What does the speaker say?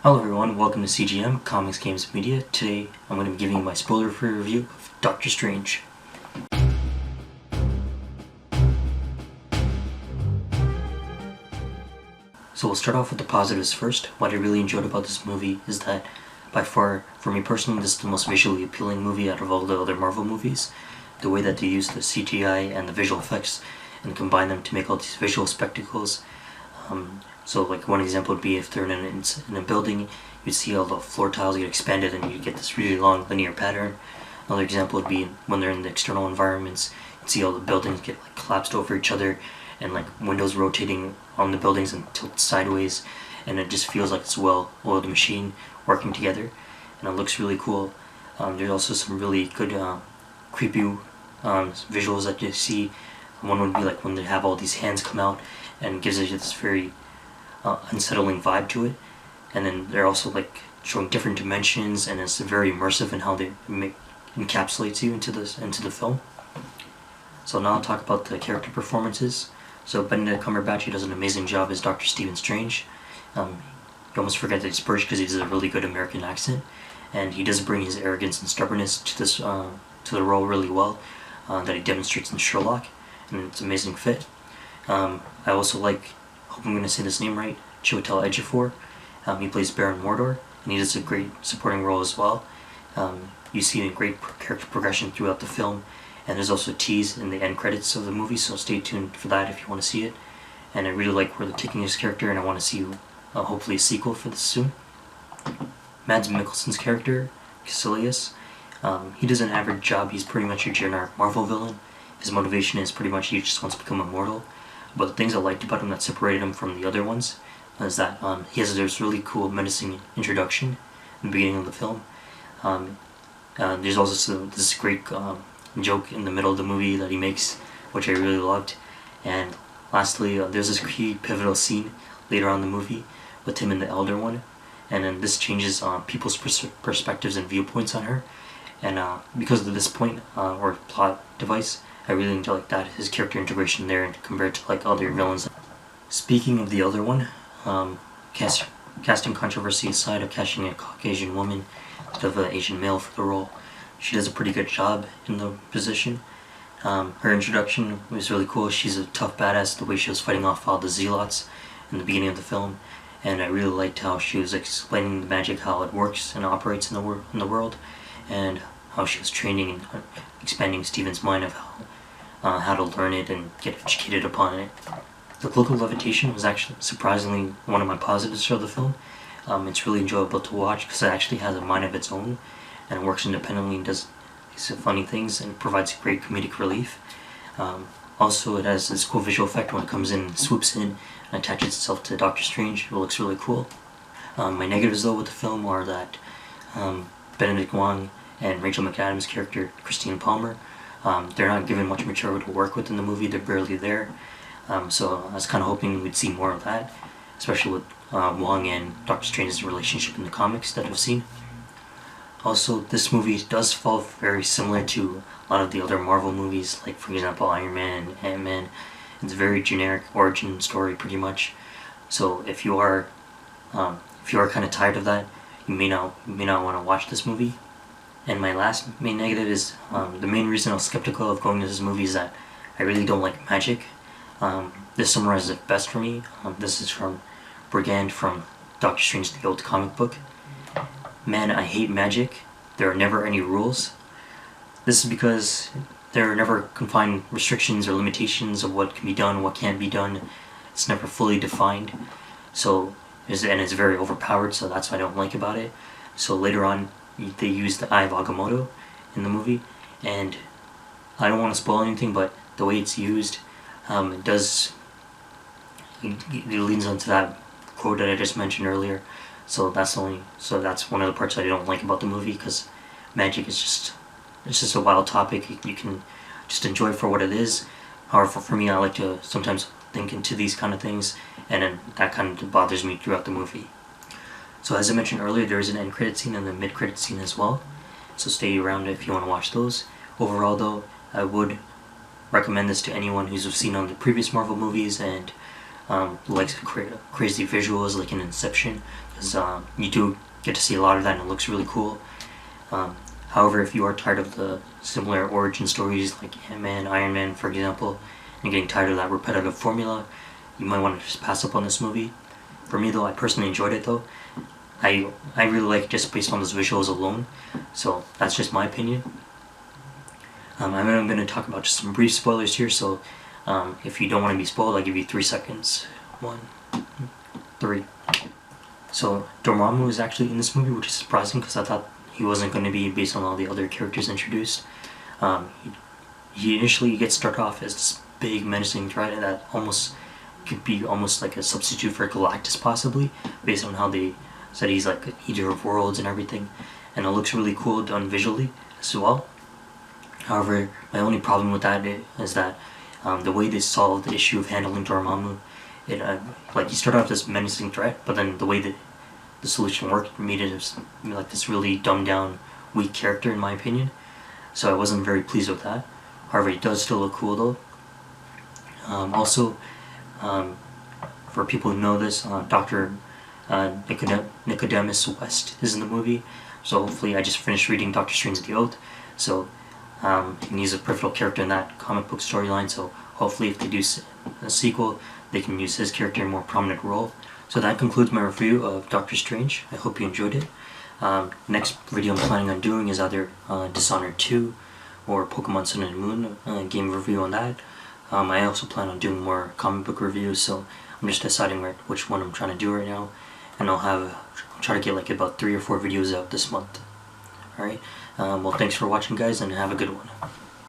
Hello everyone, welcome to CGM, Comics Games Media. Today I'm going to be giving you my spoiler-free review of Doctor Strange. So we'll start off with the positives first. What I really enjoyed about this movie is that by far, for me personally, this is the most visually appealing movie out of all the other Marvel movies. The way that they use the CGI and the visual effects and combine them to make all these visual spectacles. So like one example would be if they're in a building, you'd see all the floor tiles get expanded and you get this really long linear pattern. Another example would be when they're in the external environments, you'd see all the buildings get like collapsed over each other and like windows rotating on the buildings and tilt sideways, and it just feels like it's a well-oiled machine working together, and it looks really cool. There's also some really good creepy visuals that you see. One would be like when they have all these hands come out and it gives it this very unsettling vibe to it, and then they're also like showing different dimensions, and it's very immersive in how they encapsulates you into the film. So now I'll talk about the character performances. So Benedict Cumberbatch, he does an amazing job as Dr. Stephen Strange. You almost forget that he's British because he does a really good American accent, and he does bring his arrogance and stubbornness to this to the role really well, that he demonstrates in Sherlock, and it's an amazing fit. I also like, I hope I'm going to say this name right, Chiwetel Ejiofor. He plays Baron Mordor, and he does a great supporting role as well. You see a great character progression throughout the film, and there's also a tease in the end credits of the movie, so stay tuned for that if you want to see it. And I really like where they're taking his character, and I want to see hopefully a sequel for this soon. Mads Mikkelsen's character, Kaecilius, he does an average job. He's pretty much a generic Marvel villain. His motivation is pretty much he just wants to become immortal. But the things I liked about him that separated him from the other ones is that he has this really cool, menacing introduction in the beginning of the film. There's also this great joke in the middle of the movie that he makes, which I really loved. And lastly, there's this key pivotal scene later on in the movie with him and the Elder One, and then this changes people's perspectives and viewpoints on her. And because of this point or plot device, I really enjoy like that, his character integration there, and compared to like other villains. Speaking of the Elder One, casting controversy aside of casting a Caucasian woman instead of an Asian male for the role, she does a pretty good job in the position. Her introduction was really cool. She's a tough badass, the way she was fighting off all the zealots in the beginning of the film, and I really liked how she was explaining the magic, how it works and operates in the world, and how she was training and expanding Stephen's mind of how to learn it and get educated upon it. The cloak of levitation was actually surprisingly one of my positives for the film. It's really enjoyable to watch because it actually has a mind of its own and it works independently and does these funny things and provides great comedic relief. Also, it has this cool visual effect when it comes in and swoops in and attaches itself to Doctor Strange. It looks really cool. My negatives though with the film are that Benedict Wong and Rachel McAdams' character, Christine Palmer, they're not given much material to work with in the movie. They're barely there. So I was kind of hoping we'd see more of that, especially with Wong and Doctor Strange's relationship in the comics that I've seen. Also, this movie does fall very similar to a lot of the other Marvel movies, like for example Iron Man and Ant-Man. It's a very generic origin story pretty much. So if you are kind of tired of that, you may not want to watch this movie. And my last main negative is the main reason I was skeptical of going to this movie is that I really don't like magic. This summarizes it best for me. This is from Brigand from Doctor Strange the Old Comic Book. Man, I hate magic. There are never any rules. This is because there are never confined restrictions or limitations of what can be done, what can't be done. It's never fully defined. So, and it's very overpowered, so that's what I don't like about it. So later on, they use the Eye of Agamotto in the movie, and I don't want to spoil anything, but the way it's used, it leans onto that quote that I just mentioned earlier. So that's one of the parts I don't like about the movie, because magic is just a wild topic. You can just enjoy it for what it is. However, for me, I like to sometimes think into these kind of things, and then that kind of bothers me throughout the movie. So as I mentioned earlier, there is an end credit scene and a mid credit scene as well, so stay around if you want to watch those. Overall though, I would recommend this to anyone who's seen on the previous Marvel movies and likes crazy visuals like in Inception, because because you do get to see a lot of that and it looks really cool. However, if you are tired of the similar origin stories like Ant-Man, Iron Man, for example, and getting tired of that repetitive formula, you might want to just pass up on this movie. For me though, I personally enjoyed it though. I really like it just based on those visuals alone, so that's just my opinion. I'm going to talk about just some brief spoilers here, so if you don't want to be spoiled, I'll give you 3 seconds. 1, 3. So Dormammu is actually in this movie, which is surprising because I thought he wasn't going to be based on all the other characters introduced. He initially gets started off as this big menacing threat that almost could be almost like a substitute for Galactus possibly, based on how they said he's like an eater of worlds and everything, and it looks really cool done visually as well. However, my only problem with that is that the way they solved the issue of handling Dormammu, like he started off this menacing threat, but then the way that the solution worked made it like this really dumbed down, weak character in my opinion. So I wasn't very pleased with that. However, it does still look cool though. Also, for people who know this, Dr. Nicodemus West is in the movie. So hopefully, I just finished reading Doctor Strange the Oath, so and he's a pivotal character in that comic book storyline. So hopefully, if they do a sequel, they can use his character in a more prominent role. So that concludes my review of Doctor Strange. I hope you enjoyed it. Next video I'm planning on doing is either Dishonored 2 or Pokemon Sun and Moon game review on that. I also plan on doing more comic book reviews, so I'm just deciding which one I'm trying to do right now, and I'll try to get like about 3 or 4 videos out this month. Alright, well thanks for watching guys, and have a good one.